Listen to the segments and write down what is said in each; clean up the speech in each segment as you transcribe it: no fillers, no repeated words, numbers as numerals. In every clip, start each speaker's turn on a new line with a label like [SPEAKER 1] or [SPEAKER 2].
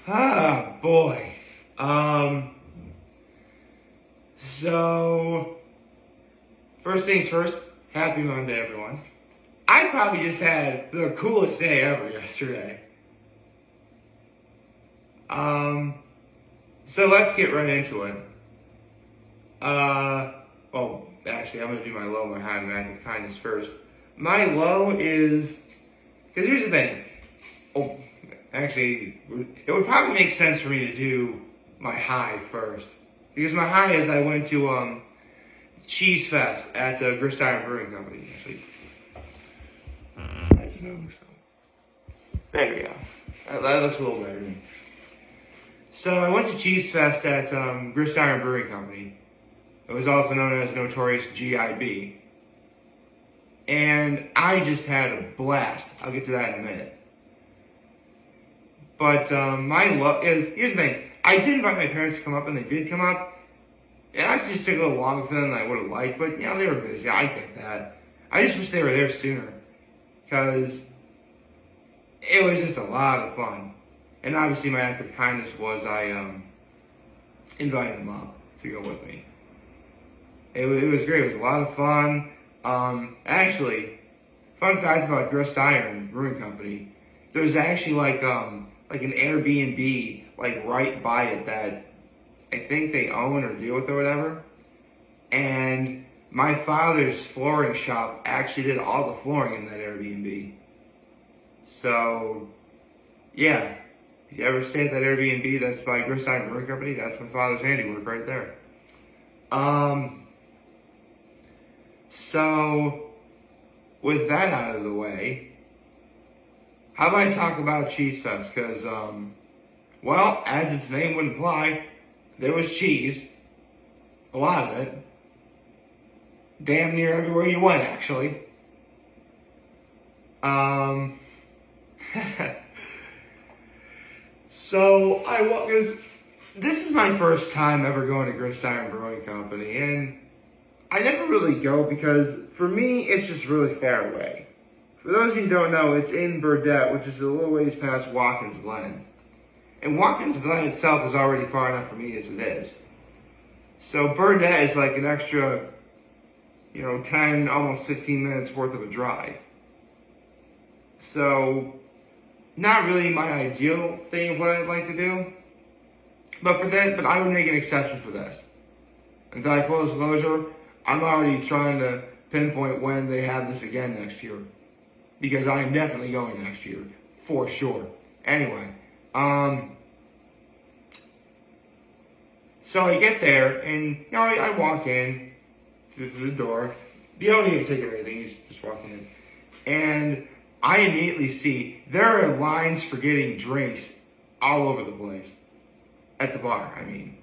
[SPEAKER 1] Ah, boy. So, first things first, happy Monday, everyone. I probably just had the coolest day ever yesterday. So let's get right into it. Well, actually, I'm going to do my low and my high in math of kindness first. My low is, because here's the thing. Oh, actually, it would probably make sense for me to do my high first. Because my high is I went to Cheesefest at the Grist Iron Brewing Company. Actually, I just noticed. There we go. That looks a little better to me. So I went to Cheesefest at Grist Iron Brewing Company. It was also known as Notorious GIB. And I just had a blast. I'll get to that in a minute. But my luck is, here's the thing. I did invite my parents to come up, and they did come up. And I just took a little longer for them than I would have liked. But, you know, they were busy. I get that. I just wish they were there sooner. Because it was just a lot of fun. And obviously my act of kindness was I invited them up to go with me. It was great. It was a lot of fun. Actually, fun fact about Grist Iron Brewing Company, there's actually like an Airbnb like right by it that I think they own or deal with or whatever. And my father's flooring shop actually did all the flooring in that Airbnb. So, yeah, if you ever stay at that Airbnb that's by Grist Iron Brewery Company, that's my father's handiwork right there. So, with that out of the way, how about I talk about Cheesefest? Because, well, as its name would imply, there was cheese. A lot of it. Damn near everywhere you went, actually. So, because this is my first time ever going to Grist Iron Brewing Company, and I never really go because, for me, it's just really far away. For those of you who don't know, it's in Burdett, which is a little ways past Watkins Glen. And Watkins Glen itself is already far enough for me as it is. So Burdett is like an extra, 10, almost 15 minutes worth of a drive. So, not really my ideal thing of what I'd like to do. But I would make an exception for this. And full disclosure, I'm already trying to pinpoint when they have this again next year. Because I'm definitely going next year. For sure. Anyway. So I get there, and, I walk in through the door. You don't need a ticket or anything, you just walk in. And I immediately see there are lines for getting drinks all over the place. At the bar, I mean.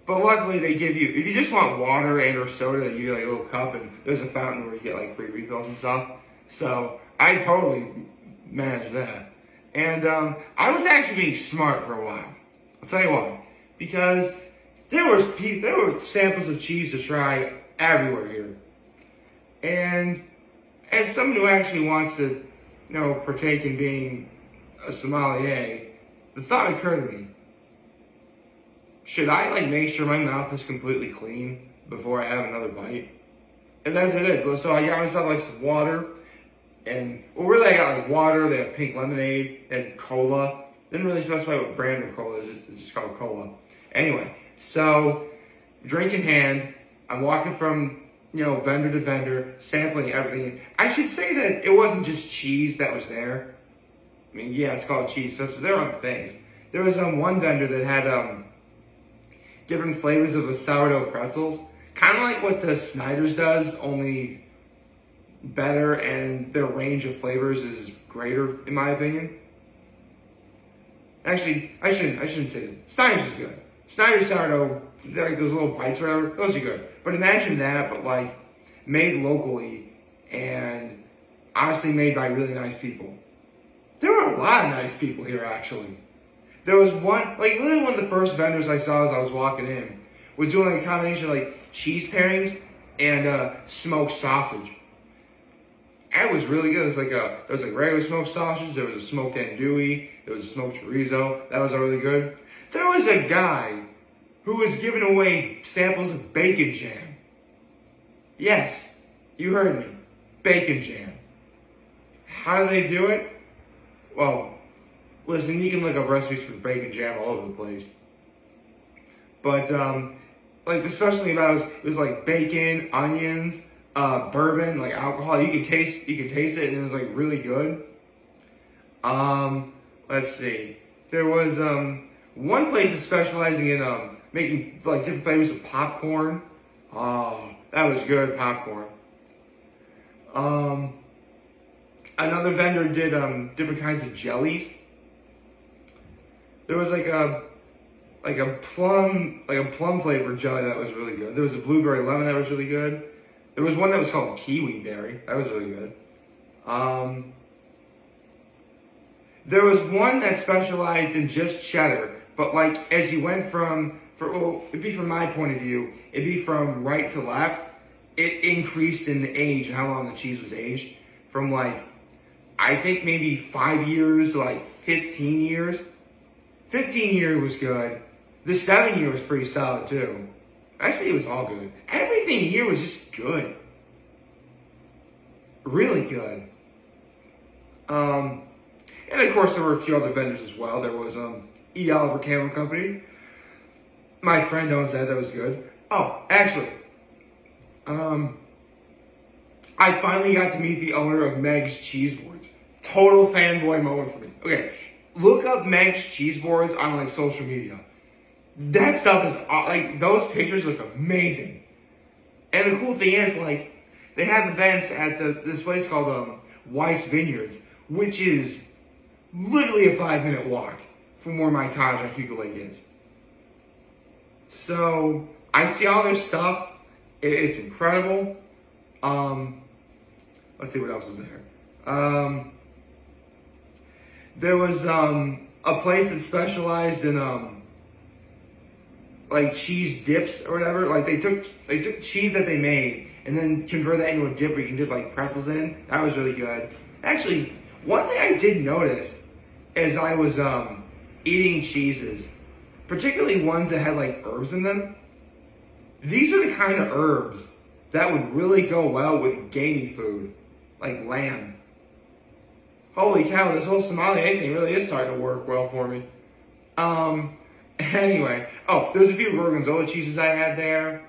[SPEAKER 1] But luckily they give you, if you just want water and or soda, they give you like a little cup, and there's a fountain where you get like free refills and stuff. So I totally managed that. And I was actually being smart for a while. I'll tell you why. Because there were samples of cheese to try everywhere here. And as someone who actually wants to, partake in being a sommelier, the thought occurred to me. Should I make sure my mouth is completely clean before I have another bite? And that's what I did. So I got myself some water, and really I got water. They have pink lemonade and cola. Didn't really specify what brand of cola is. It's just called cola. Anyway, so drink in hand, I'm walking from vendor to vendor, sampling everything. I should say that it wasn't just cheese that was there. I mean, yeah, it's called Cheesefest, but there are other things. There was one vendor that had different flavors of the sourdough pretzels. Kind of like what the Snyder's does, only better, and their range of flavors is greater, in my opinion. Actually, I shouldn't say this. Snyder's is good. Snyder's sourdough, like those little bites or whatever, those are good. But imagine that, but made locally, and honestly made by really nice people. There were a lot of nice people here, actually. There was literally one of the first vendors I saw as I was walking in was doing a combination of cheese pairings and smoked sausage. And it was really good. There was like regular smoked sausage, there was a smoked andouille, there was a smoked chorizo. That was really good. There was a guy who was giving away samples of bacon jam. Yes, you heard me. Bacon jam. How do they do it? Well, listen, you can look up recipes for bacon jam all over the place. But, like, the special thing about it was like bacon, onions, bourbon, like alcohol. You could taste it, and it was like really good. Let's see. There was one place that's specializing in making like different flavors of popcorn. Oh, that was good popcorn. Another vendor did different kinds of jellies. There was like a plum flavored jelly that was really good. There was a blueberry lemon that was really good. There was one that was called kiwi berry. That was really good. There was one that specialized in just cheddar, but like as you went it'd be from my point of view, it'd be from right to left. It increased in age, how long the cheese was aged, from like, I think maybe 5 years to like 15 years. 15 year was good. The 7 year was pretty solid too. Actually, it was all good. Everything here was just good. Really good. And of course, there were a few other vendors as well. There was E. Oliver Candle Company. My friend owns that. That was good. Oh, actually, I finally got to meet the owner of Meg's Cheese Boards. Total fanboy moment for me. Okay, look up Meg's Cheese Boards on like social media. That stuff is like, those pictures look amazing. And the cool thing is, like, they have events at this place called Weiss Vineyards, which is literally a 5-minute walk from where my cottage on Hugo Lake is. So I see all their stuff. It's incredible. Let's see what else is there. There was a place that specialized in like cheese dips or whatever. Like they took cheese that they made and then converted that into a dip where you can dip like pretzels in. That was really good. Actually, one thing I did notice as I was eating cheeses, particularly ones that had like herbs in them, these are the kind of herbs that would really go well with gamey food, like lamb. Holy cow, this whole sommelier thing really is starting to work well for me. Anyway, there's a few gorgonzola cheeses I had there.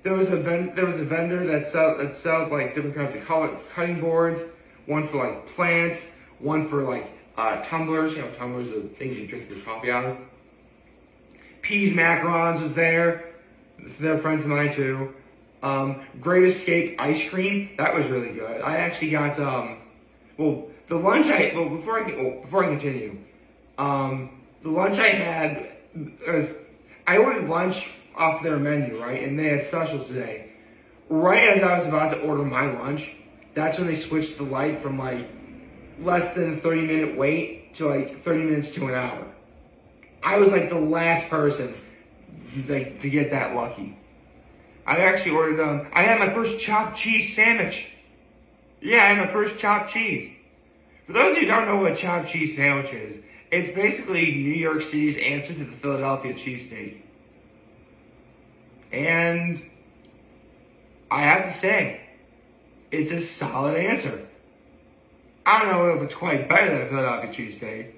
[SPEAKER 1] There was a vendor that sold like different kinds of cutting boards. One for like plants, one for like tumblers. You know, tumblers are the things you drink your coffee out of. Peas macarons was there. They're friends of mine too. Great Escape ice cream. That was really good. I actually got before I continue, the lunch I had, I ordered lunch off their menu, right? And they had specials today. Right as I was about to order my lunch, that's when they switched the light from like less than a 30-minute wait to like 30 minutes to an hour. I was like the last person like to get that lucky. I actually ordered, I had my first chopped cheese sandwich. Yeah, I had my first chopped cheese. For those of you who don't know what a chopped cheese sandwich is, it's basically New York City's answer to the Philadelphia cheesesteak. And I have to say, it's a solid answer. I don't know if it's quite better than a Philadelphia cheesesteak,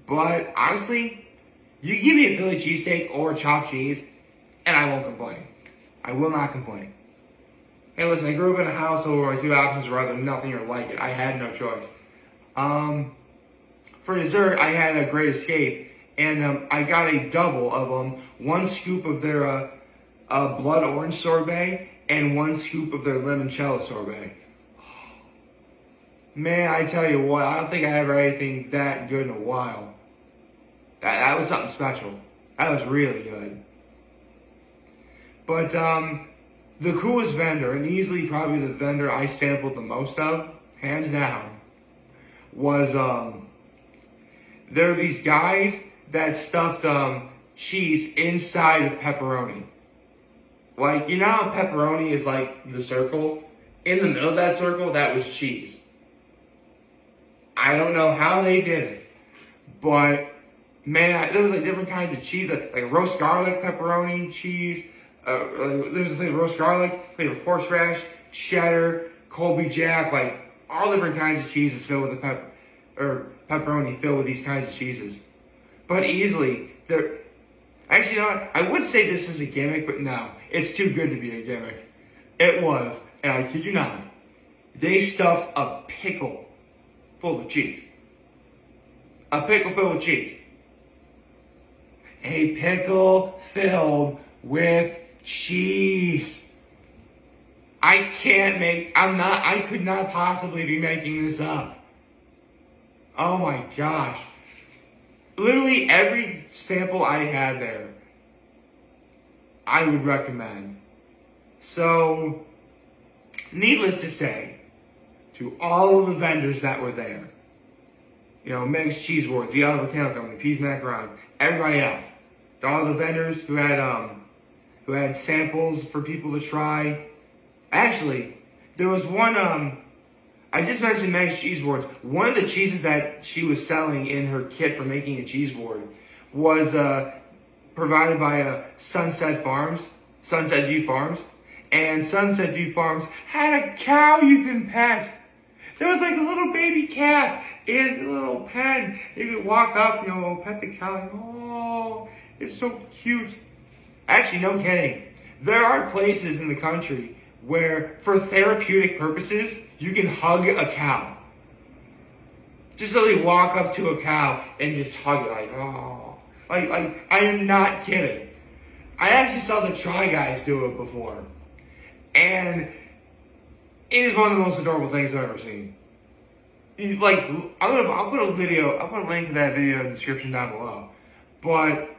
[SPEAKER 1] but honestly, you give me a Philly cheesesteak or chopped cheese, and I won't complain. I will not complain. Hey, listen, I grew up in a household where my two options were either nothing or like it. I had no choice. For dessert, I had a Great Escape, and I got a double of one scoop of their blood orange sorbet and one scoop of their limoncello sorbet. Man, I tell you what, I don't think I ever had anything that good in a while. That was something special. That was really good. But the coolest vendor, and easily probably the vendor I sampled the most of, hands down, was there are these guys that stuffed cheese inside of pepperoni. Like, you know how pepperoni is like the circle, In the middle of that circle, that was cheese. I don't know how they did it, but man, there was like different kinds of cheese, like roast garlic, pepperoni, cheese. There was like roast garlic, flavor horseradish, cheddar, Colby Jack, like all different kinds of cheeses filled with pepperoni filled with these kinds of cheeses. But easily, actually, you know what? I would say this is a gimmick, but no, it's too good to be a gimmick. It was, and I kid you not, they stuffed a pickle full of cheese. A pickle filled with cheese. A pickle filled with cheese. I could not possibly be making this up. Oh my gosh. Literally every sample I had there, I would recommend. So, needless to say, to all of the vendors that were there, you know, Meg's Cheese Boards, the Oliver Candle Company, Peas Macarons, everybody else, to all the vendors who had samples for people to try. Actually, there was one, I just mentioned Meg's Cheese Boards. One of the cheeses that she was selling in her kit for making a cheese board was provided by Sunset View Farms. And Sunset View Farms had a cow you can pet. There was like a little baby calf in a little pen. You could walk up, you know, pet the cow. Like, oh, it's so cute. Actually, no kidding. There are places in the country where, for therapeutic purposes, you can hug a cow. Just literally walk up to a cow and just hug it, like, oh. Like, I am not kidding. I actually saw the Try Guys do it before. And it is one of the most adorable things I've ever seen. Like, I'll put a link to that video in the description down below. But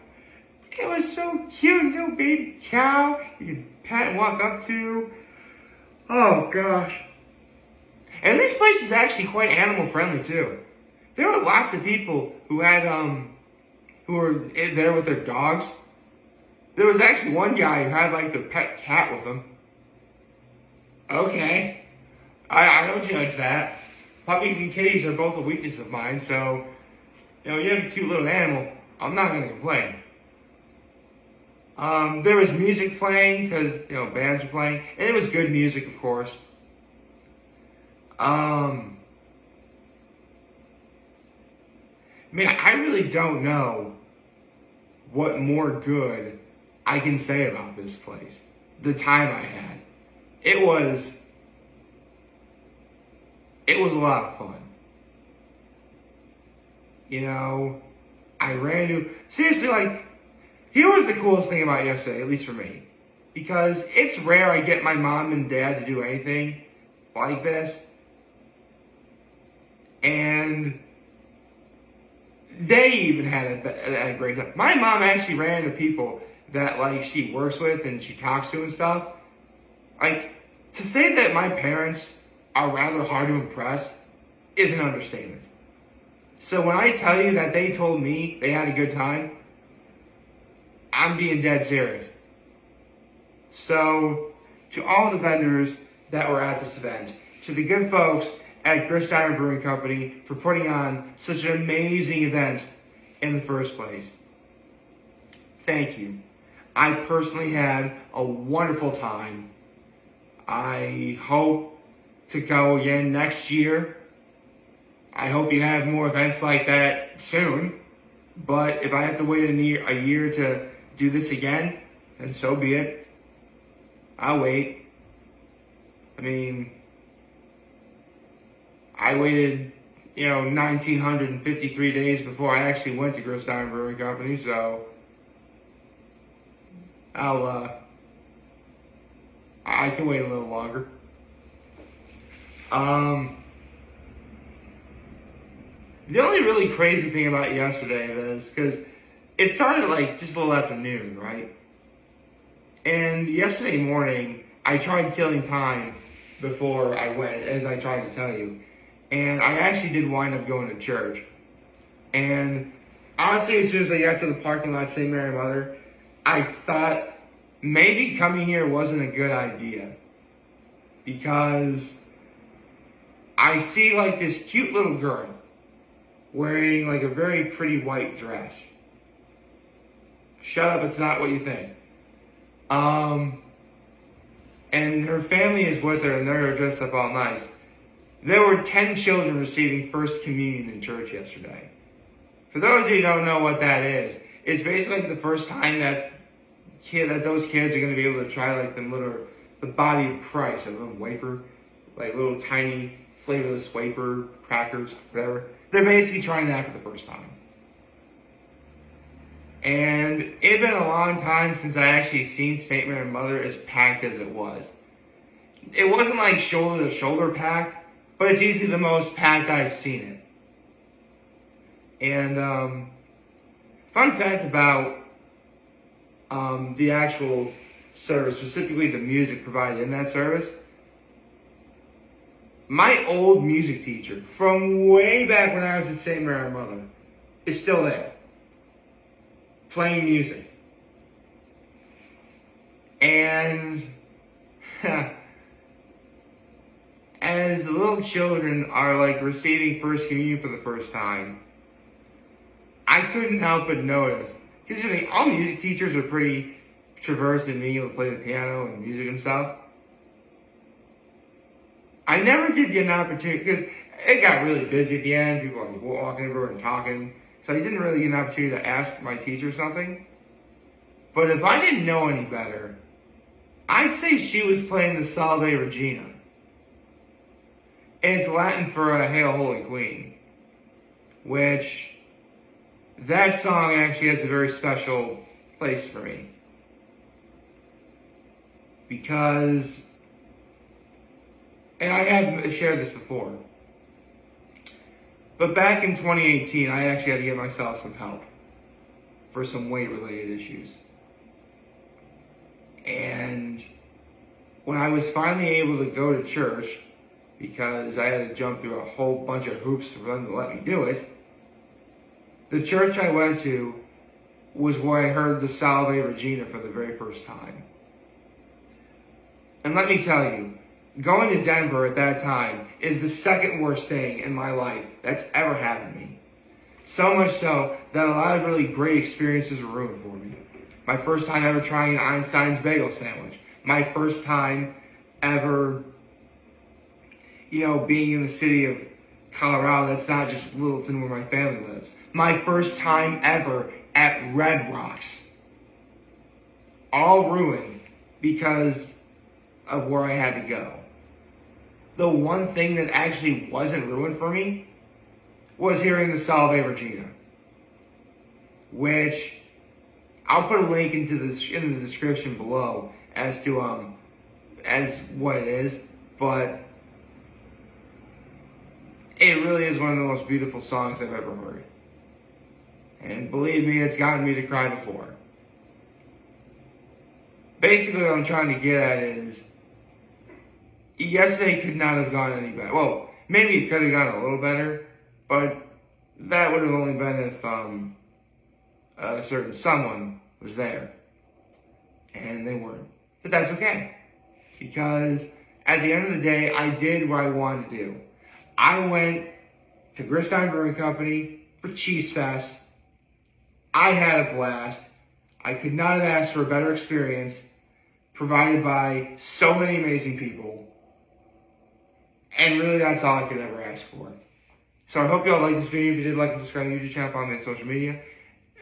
[SPEAKER 1] it was so cute, little baby cow you could pet and walk up to. Oh gosh. And this place is actually quite animal friendly too. There were lots of people who were there with their dogs. There was actually one guy who had like their pet cat with him. Okay. I don't judge that. Puppies and kitties are both a weakness of mine, so, you know, you have a cute little animal, I'm not going to complain. There was music playing, because, you know, bands were playing, and it was good music, of course. Man, I really don't know what more good I can say about this place. The time I had. It was a lot of fun. You know, seriously, like, here was the coolest thing about yesterday, at least for me. Because it's rare I get my mom and dad to do anything like this. And they even had a great time. My mom actually ran into people that, like, she works with and she talks to and stuff. Like, to say that my parents are rather hard to impress is an understatement. So when I tell you that they told me they had a good time, I'm being dead serious. So, to all the vendors that were at this event, to the good folks at Grist Iron Brewery Company for putting on such an amazing event in the first place, thank you. I personally had a wonderful time. I hope to go again next year. I hope you have more events like that soon. But if I have to wait a year to do this again, then so be it. I'll wait. I mean, I waited, 1,953 days before I actually went to Grist Iron Brewery Company, so I can wait a little longer. The only really crazy thing about yesterday is, because it started like just a little after noon, right? And yesterday morning, I tried killing time before I went, as I tried to tell you. And I actually did wind up going to church. And honestly, as soon as I got to the parking lot St. Mary Mother, I thought maybe coming here wasn't a good idea. because I see like this cute little girl wearing like a very pretty white dress. Shut up, it's not what you think. And her family is with her and they're dressed up all nice. There were 10 children receiving First Communion in church yesterday. For those of you who don't know what that is, it's basically like the first time that those kids are going to be able to try like the body of Christ, a little wafer, like little tiny flavorless wafer, crackers, whatever. They're basically trying that for the first time. And it's been a long time since I actually seen St. Mary Mother as packed as it was. It wasn't like shoulder to shoulder packed, but it's easily the most packed I've seen it. And fun fact about the actual service, specifically the music provided in that service. My old music teacher from way back when I was at St. Mary Mother is still there, playing music. And as the little children are like receiving First Communion for the first time, I couldn't help but notice, because you know, all music teachers are pretty traverse in being able to play the piano and music and stuff. I never did get an opportunity, because it got really busy at the end. People were walking everywhere and talking. So I didn't really get an opportunity to ask my teacher something. But if I didn't know any better, I'd say she was playing the Salve Regina. And it's Latin for Hail Holy Queen. Which, that song actually has a very special place for me. Because, and I have shared this before, but back in 2018, I actually had to get myself some help for some weight-related issues. And when I was finally able to go to church, because I had to jump through a whole bunch of hoops for them to let me do it, the church I went to was where I heard the Salve Regina for the very first time. And let me tell you, going to Denver at that time is the second worst thing in my life that's ever happened to me. So much so that a lot of really great experiences were ruined for me. My first time ever trying an Einstein's bagel sandwich. My first time ever, being in the city of Colorado that's not just Littleton where my family lives. My first time ever at Red Rocks. All ruined because of where I had to go. The one thing that actually wasn't ruined for me was hearing the Salve Regina, which I'll put a link in the description below as to as what it is, but it really is one of the most beautiful songs I've ever heard. And believe me, it's gotten me to cry before. Basically what I'm trying to get at is, yesterday could not have gone any better. Well, maybe it could have gone a little better, but that would have only been if a certain someone was there. And they weren't. But that's okay. Because at the end of the day, I did what I wanted to do. I went to Grist Iron Brewery Company for Cheesefest. I had a blast. I could not have asked for a better experience provided by so many amazing people. And really, that's all I could ever ask for. So I hope you all liked this video. If you did, like and subscribe to the YouTube channel, follow me on social media.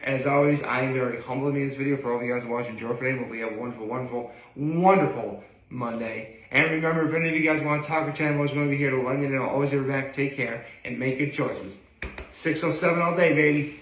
[SPEAKER 1] As always, I am very humbled to make this video for all of you guys watching. Enjoy for today. Hopefully you have a wonderful, wonderful, wonderful Monday. And remember, if any of you guys want to talk or chat, I'm always going to be here to lend you know. Always be back. Take care and make good choices. 607 all day, baby.